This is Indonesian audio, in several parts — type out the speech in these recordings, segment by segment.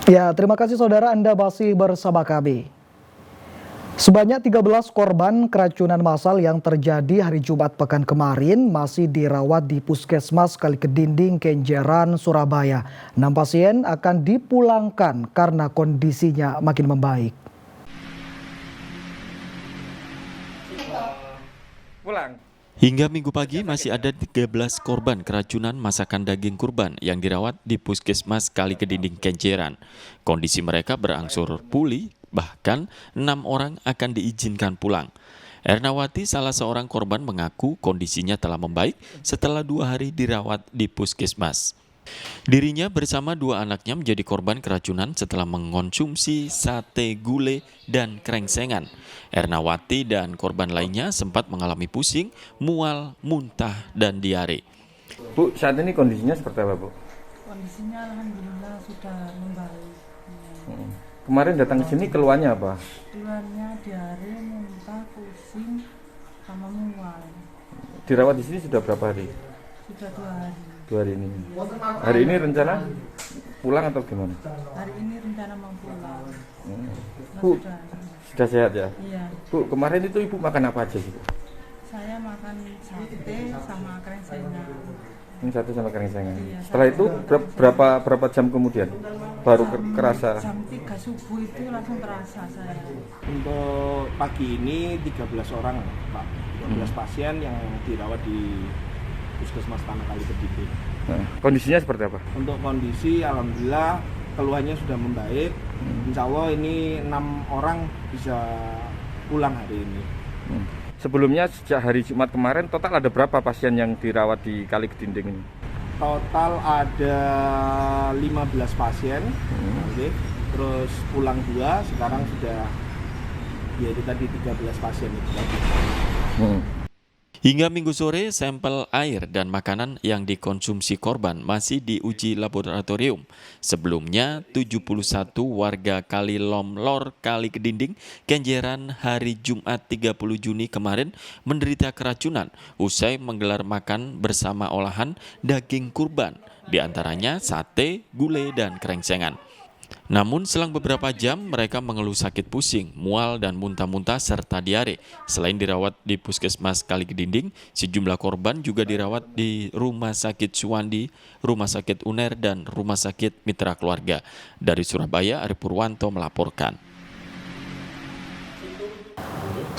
Ya, terima kasih saudara, Anda masih bersama kami. Sebanyak 13 korban keracunan massal yang terjadi hari Jumat pekan kemarin masih dirawat di Puskesmas Kalikedinding, Kenjeran, Surabaya. 6 pasien akan dipulangkan karena kondisinya makin membaik. Hingga Minggu pagi masih ada 13 korban keracunan masakan daging kurban yang dirawat di Puskesmas Kalikedinding, Kenjeran. Kondisi mereka berangsur pulih, bahkan 6 orang akan diizinkan pulang. Ernawati, salah seorang korban, mengaku kondisinya telah membaik setelah 2 hari dirawat di Puskesmas. Dirinya bersama 2 anaknya menjadi korban keracunan setelah mengonsumsi sate gulai dan krengsengan. Ernawati dan korban lainnya sempat mengalami pusing, mual, muntah, dan diare. Bu, saat ini kondisinya seperti apa, Bu? Kondisinya alhamdulillah sudah membaik. Kemarin datang ke sini keluhannya apa? Keluarnya diare, muntah, pusing, sama mual. Dirawat di sini sudah berapa hari? Sudah 2 hari. 2 hari ini. Hari ini rencana pulang atau gimana? Hari ini rencana mau pulang. Bu, sudah sehat ya? Iya, Bu, kemarin itu Ibu makan apa aja sih, Bu? saya makan sate sama krengsengan. Ini satu sama krengsengan. Iya, Setelah itu berapa jam kemudian baru kerasa? Jam 3 subuh itu langsung terasa saya. Untuk pagi ini 13 orang, Pak. 13 pasien yang dirawat di Puskesmas Tanah Kalikedinding. Nah, kondisinya seperti apa? Untuk kondisi alhamdulillah keluhannya sudah membaik. Insya Allah ini 6 orang bisa pulang hari ini. Sebelumnya sejak hari Jumat kemarin total ada berapa pasien yang dirawat di Kalikedinding ini? Total ada 15 pasien. Oke. Terus pulang 2, sekarang sudah ya itu tadi 13 pasien itu tadi. Hingga Minggu sore, sampel air dan makanan yang dikonsumsi korban masih diuji laboratorium. Sebelumnya, 71 warga Kalilomlor, Kalikedinding, Kenjeran hari Jumat 30 Juni kemarin menderita keracunan usai menggelar makan bersama olahan daging kurban, diantaranya sate, gulai, dan krengsengan. Namun selang beberapa jam mereka mengeluh sakit pusing, mual, dan muntah-muntah serta diare. Selain dirawat di Puskesmas Kalikedinding, sejumlah korban juga dirawat di Rumah Sakit Suwandi, Rumah Sakit UNER, dan Rumah Sakit Mitra Keluarga. Dari Surabaya, Ari Purwanto melaporkan.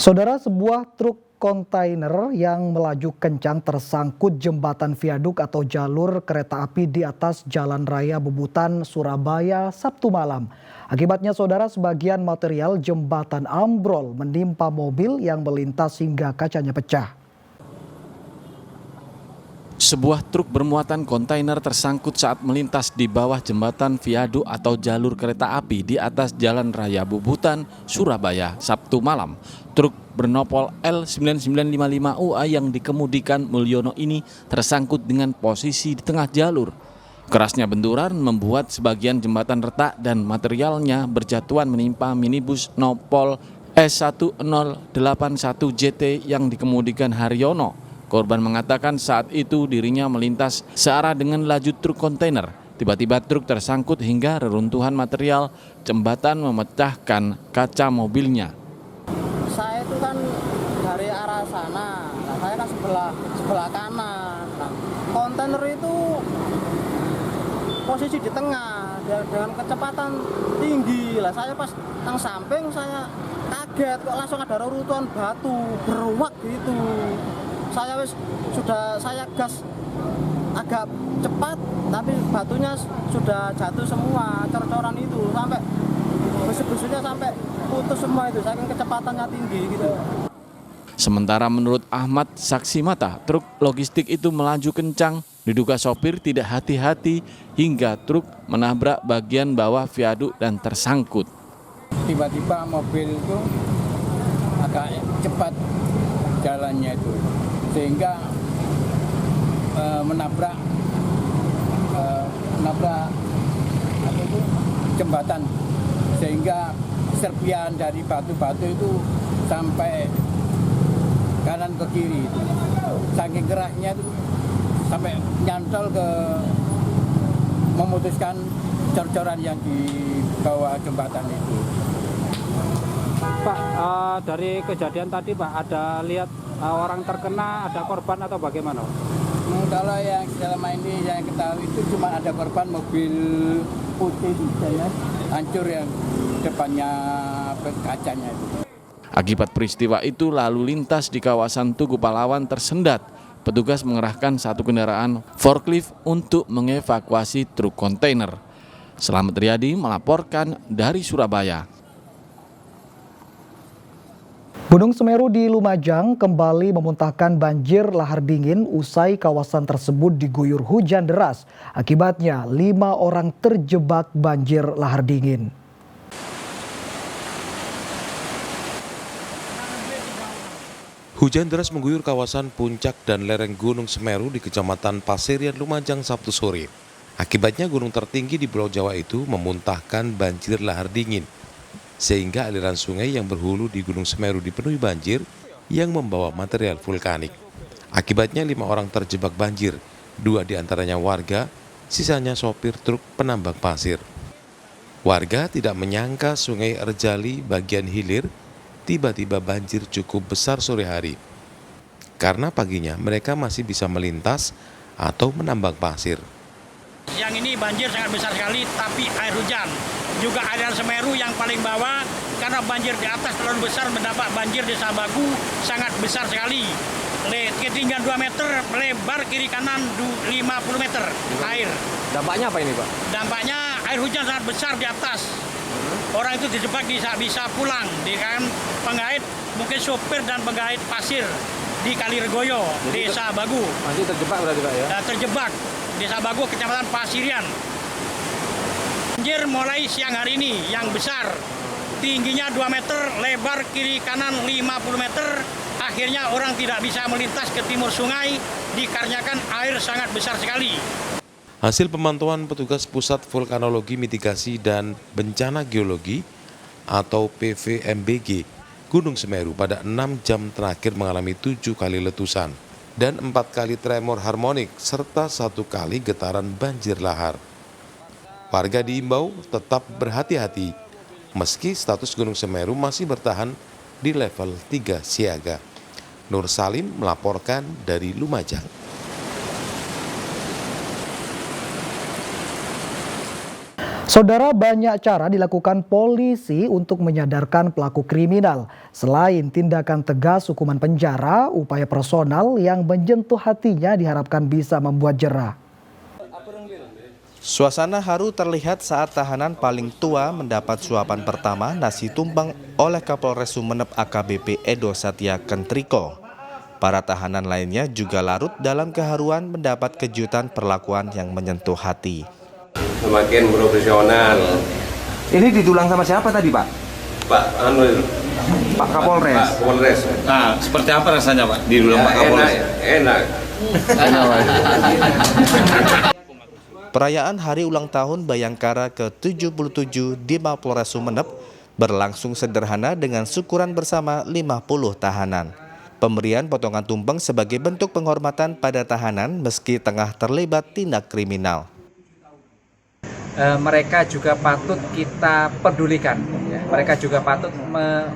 Saudara, sebuah truk kontainer yang melaju kencang tersangkut jembatan viaduk atau jalur kereta api di atas Jalan Raya Bubutan, Surabaya, Sabtu malam. Akibatnya saudara, sebagian material jembatan ambrol menimpa mobil yang melintas hingga kacanya pecah. Sebuah truk bermuatan kontainer tersangkut saat melintas di bawah jembatan viaduk atau jalur kereta api di atas Jalan Raya Bubutan, Surabaya, Sabtu malam. Truk bernopol L9955UA yang dikemudikan Mulyono ini tersangkut dengan posisi di tengah jalur. Kerasnya benturan membuat sebagian jembatan retak dan materialnya berjatuhan menimpa minibus nopol S1081JT yang dikemudikan Haryono. Korban mengatakan saat itu dirinya melintas searah dengan laju truk kontainer. Tiba-tiba truk tersangkut hingga reruntuhan material jembatan memecahkan kaca mobilnya. Saya itu kan dari arah sana, saya kan sebelah kanan. Nah, kontainer itu posisi di tengah dengan kecepatan tinggi. Lah saya pas tang samping saya kaget kok langsung ada reruntuhan batu beruak gitu. Saya gas agak cepat, tapi batunya sudah jatuh semua, cor-coran itu sampai besi-besinya sampai putus semua itu, saking kecepatannya tinggi gitu. Sementara menurut Ahmad, saksi mata, truk logistik itu melaju kencang, diduga sopir tidak hati-hati hingga truk menabrak bagian bawah viaduk dan tersangkut. Tiba-tiba mobil itu agak cepat jalannya itu, sehingga menabrak jembatan, sehingga serpian dari batu-batu itu sampai kanan ke kiri itu. Saking kerasnya itu sampai nyantol ke memutuskan cor-coran yang di bawah jembatan itu. Pak, dari kejadian tadi Pak, ada lihat orang terkena, ada korban atau bagaimana? Kalau yang selama ini yang ketahui itu cuma ada korban mobil putih ya, hancur yang depannya kacanya itu. Akibat peristiwa itu lalu lintas di kawasan Tugu Pahlawan tersendat. Petugas mengerahkan satu kendaraan forklift untuk mengevakuasi truk kontainer. Selamat Riyadi melaporkan dari Surabaya. Gunung Semeru di Lumajang kembali memuntahkan banjir lahar dingin usai kawasan tersebut diguyur hujan deras. Akibatnya 5 orang terjebak banjir lahar dingin. Hujan deras mengguyur kawasan puncak dan lereng Gunung Semeru di Kecamatan Pasirian, Lumajang Sabtu sore. Akibatnya gunung tertinggi di Pulau Jawa itu memuntahkan banjir lahar dingin, sehingga aliran sungai yang berhulu di Gunung Semeru dipenuhi banjir yang membawa material vulkanik. Akibatnya 5 orang terjebak banjir, 2 diantaranya warga, sisanya sopir truk penambang pasir. Warga tidak menyangka Sungai Erjali bagian hilir tiba-tiba banjir cukup besar sore hari. Karena paginya mereka masih bisa melintas atau menambang pasir. Yang ini banjir sangat besar sekali, tapi air hujan. Juga aliran Semeru yang paling bawah, karena banjir di atas terlalu besar, mendapat banjir di Sabagu sangat besar sekali. Ketinggian 2 meter, lebar kiri kanan 50 meter air. Dampaknya apa ini Pak? Dampaknya air hujan sangat besar di atas. Orang itu terjebak bisa pulang. Kan penggait, mungkin sopir dan penggait pasir di Kaliregoyo, Desa Bagu. Masih terjebak berarti Pak ya? Terjebak, Desa Bagu, Kecamatan Pasirian. Banjir mulai siang hari ini yang besar, tingginya 2 meter, lebar kiri kanan 50 meter. Akhirnya orang tidak bisa melintas ke timur sungai, dikarenakan air sangat besar sekali. Hasil pemantauan petugas Pusat Vulkanologi Mitigasi dan Bencana Geologi atau PVMBG Gunung Semeru pada 6 jam terakhir mengalami 7 kali letusan dan 4 kali tremor harmonik serta 1 kali getaran banjir lahar. Warga diimbau tetap berhati-hati meski status Gunung Semeru masih bertahan di level 3 siaga. Nur Salim melaporkan dari Lumajang. Saudara, banyak cara dilakukan polisi untuk menyadarkan pelaku kriminal. Selain tindakan tegas hukuman penjara, upaya personal yang menyentuh hatinya diharapkan bisa membuat jera. Suasana haru terlihat saat tahanan paling tua mendapat suapan pertama nasi tumpeng oleh Kapolres Sumeneb AKBP Edo Satya Kentriko. Para tahanan lainnya juga larut dalam keharuan mendapat kejutan perlakuan yang menyentuh hati. Semakin profesional. Ini ditulang sama siapa tadi Pak? Pak Pak Kapolres. Pak Kapolres. Nah, seperti apa rasanya Pak ditulang Pak Kapolres? Enak. Perayaan Hari Ulang Tahun Bayangkara ke-77 di Mapolres Sumeneb berlangsung sederhana dengan syukuran bersama 50 tahanan. Pemberian potongan tumpeng sebagai bentuk penghormatan pada tahanan meski tengah terlibat tindak kriminal. Mereka juga patut kita pedulikan, ya. Mereka juga patut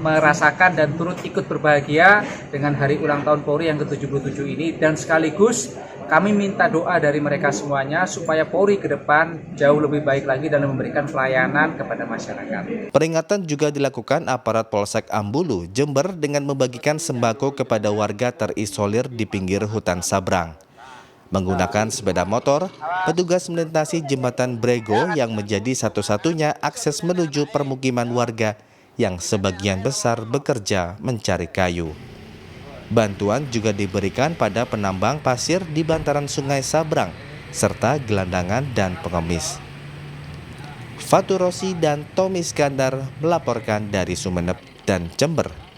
merasakan dan turut ikut berbahagia dengan Hari Ulang Tahun Polri yang ke-77 ini, dan sekaligus kami minta doa dari mereka semuanya supaya Polri ke depan jauh lebih baik lagi dalam memberikan pelayanan kepada masyarakat. Peringatan juga dilakukan aparat Polsek Ambulu, Jember dengan membagikan sembako kepada warga terisolir di pinggir hutan Sabrang. Menggunakan sepeda motor, petugas melintasi jembatan Brego yang menjadi satu-satunya akses menuju permukiman warga yang sebagian besar bekerja mencari kayu. Bantuan juga diberikan pada penambang pasir di bantaran Sungai Sabrang, serta gelandangan dan pengemis. Fatur Rosi dan Tommy Iskandar melaporkan dari Sumeneb dan Jember.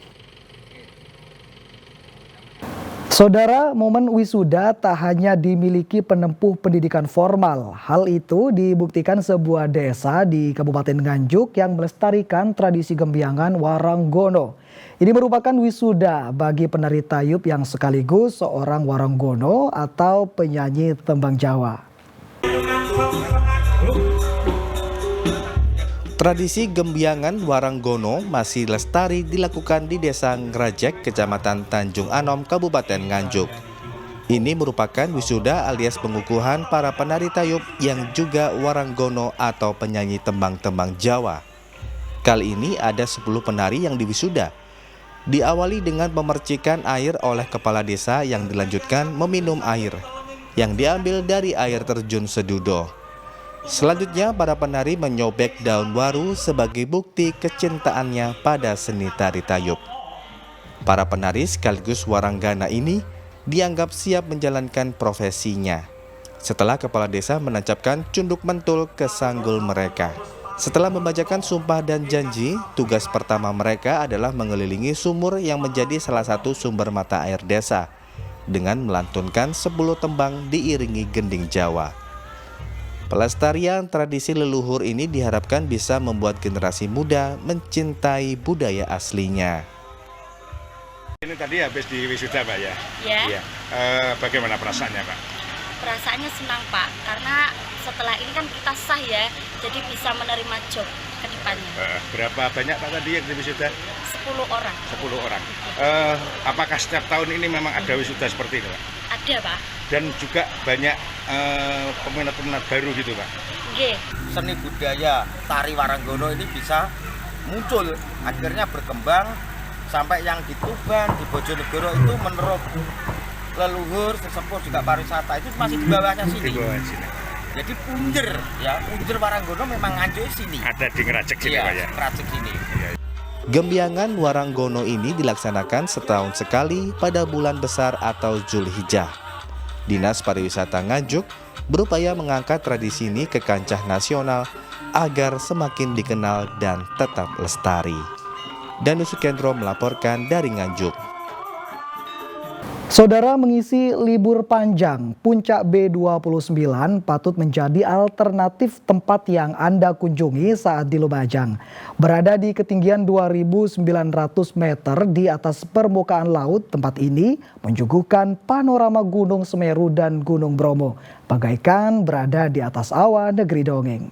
Saudara, momen wisuda tak hanya dimiliki penempuh pendidikan formal. Hal itu dibuktikan sebuah desa di Kabupaten Nganjuk yang melestarikan tradisi Gembiangan Waranggono. Ini merupakan wisuda bagi penari tayub yang sekaligus seorang waranggono atau penyanyi tembang Jawa. Tradisi Gembiangan Waranggono masih lestari dilakukan di Desa Ngrajek, Kecamatan Tanjung Anom, Kabupaten Nganjuk. Ini merupakan wisuda alias pengukuhan para penari tayub yang juga waranggono atau penyanyi tembang-tembang Jawa. Kali ini ada 10 penari yang diwisuda. Diawali dengan pemercikan air oleh kepala desa yang dilanjutkan meminum air yang diambil dari air terjun Sedudo. Selanjutnya para penari menyobek daun waru sebagai bukti kecintaannya pada seni tari tayub. Para penari sekaligus waranggana ini dianggap siap menjalankan profesinya setelah kepala desa menancapkan cunduk mentul ke sanggul mereka. Setelah membacakan sumpah dan janji, tugas pertama mereka adalah mengelilingi sumur yang menjadi salah satu sumber mata air desa dengan melantunkan 10 tembang diiringi gending Jawa. Pelestarian tradisi leluhur ini diharapkan bisa membuat generasi muda mencintai budaya aslinya. Ini tadi habis di wisuda, Pak, ya? Ya. Bagaimana perasaannya, Pak? Perasaannya senang, Pak, karena setelah ini kan kita sah ya, jadi bisa menerima job ke depannya. Berapa banyak, Pak, tadi yang di wisuda? 10 orang. 10 orang. Apakah setiap tahun ini memang ada wisuda seperti ini, Pak? Ada, Pak. Dan juga banyak peminat-peminat baru gitu, Pak? Nggih. Seni budaya tari Waranggono ini bisa muncul, akhirnya berkembang sampai yang di Tuban, di Bojonegoro itu menurut leluhur, sesepuh juga pariwisata itu masih di bawahnya sini. Di bawah sini. Jadi punjer Waranggono memang nganjuk sini. Ada di Ngrajek sini, Pak, ya? Ngrajek sini. Gembiangan Waranggono ini dilaksanakan setahun sekali pada bulan besar atau Zulhijjah. Dinas Pariwisata Nganjuk berupaya mengangkat tradisi ini ke kancah nasional agar semakin dikenal dan tetap lestari. Danu Sukendro melaporkan dari Nganjuk. Saudara, mengisi libur panjang, Puncak B29 patut menjadi alternatif tempat yang Anda kunjungi saat di Lumajang. Berada di ketinggian 2.900 meter di atas permukaan laut, tempat ini menyuguhkan panorama Gunung Semeru dan Gunung Bromo, bagaikan berada di atas awan negeri dongeng.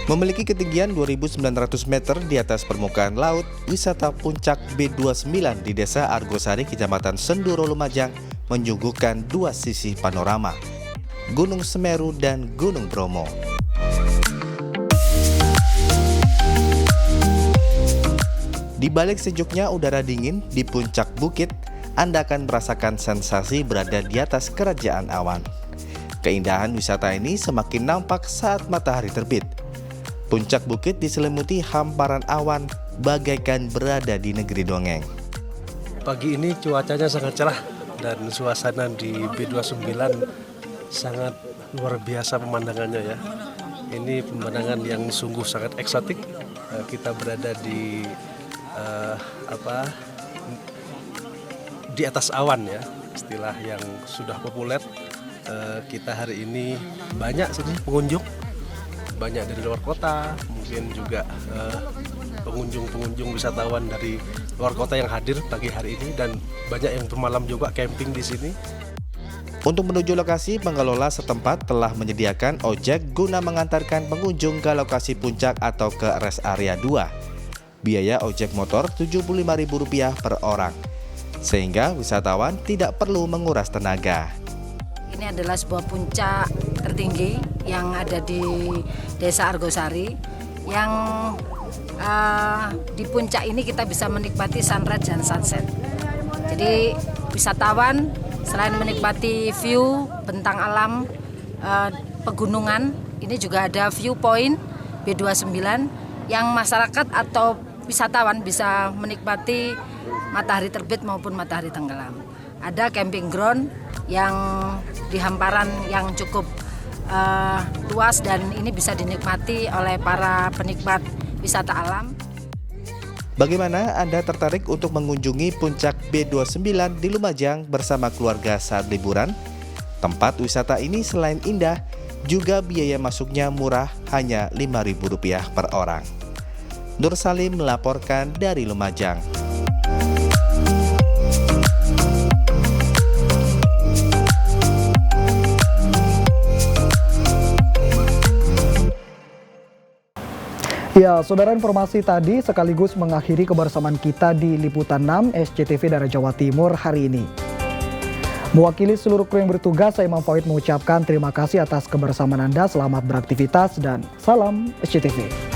Memiliki ketinggian 2.900 meter di atas permukaan laut, wisata Puncak B29 di Desa Argosari, Kecamatan Senduro, Lumajang menyuguhkan dua sisi panorama, Gunung Semeru dan Gunung Bromo. Di balik sejuknya udara dingin di puncak bukit, Anda akan merasakan sensasi berada di atas kerajaan awan. Keindahan wisata ini semakin nampak saat matahari terbit. Puncak bukit diselimuti hamparan awan bagaikan berada di negeri dongeng. Pagi ini cuacanya sangat cerah dan suasana di B29 sangat luar biasa pemandangannya ya. Ini pemandangan yang sungguh sangat eksotik. Kita berada di di atas awan ya, istilah yang sudah populer. Kita hari ini banyak sini pengunjung. Banyak dari luar kota, mungkin juga pengunjung wisatawan dari luar kota yang hadir pagi hari ini dan banyak yang bermalam juga camping di sini. Untuk menuju lokasi, pengelola setempat telah menyediakan ojek guna mengantarkan pengunjung ke lokasi puncak atau ke rest area 2. Biaya ojek motor Rp75.000 per orang, sehingga wisatawan tidak perlu menguras tenaga. Ini adalah sebuah puncak tertinggi yang ada di Desa Argosari, yang di puncak ini kita bisa menikmati sunrise dan sunset. Jadi wisatawan selain menikmati view bentang alam pegunungan, ini juga ada viewpoint B29 yang masyarakat atau wisatawan bisa menikmati matahari terbit maupun matahari tenggelam. Ada camping ground yang di hamparan yang cukup luas dan ini bisa dinikmati oleh para penikmat wisata alam. Bagaimana Anda tertarik untuk mengunjungi Puncak B29 di Lumajang bersama keluarga saat liburan? Tempat wisata ini selain indah, juga biaya masuknya murah, hanya Rp5.000 per orang. Nur Salim melaporkan dari Lumajang. Ya, saudara, informasi tadi sekaligus mengakhiri kebersamaan kita di Liputan 6 SCTV dari Jawa Timur hari ini. Mewakili seluruh kru yang bertugas, saya Imam Fawid mengucapkan terima kasih atas kebersamaan Anda, selamat beraktivitas dan salam SCTV.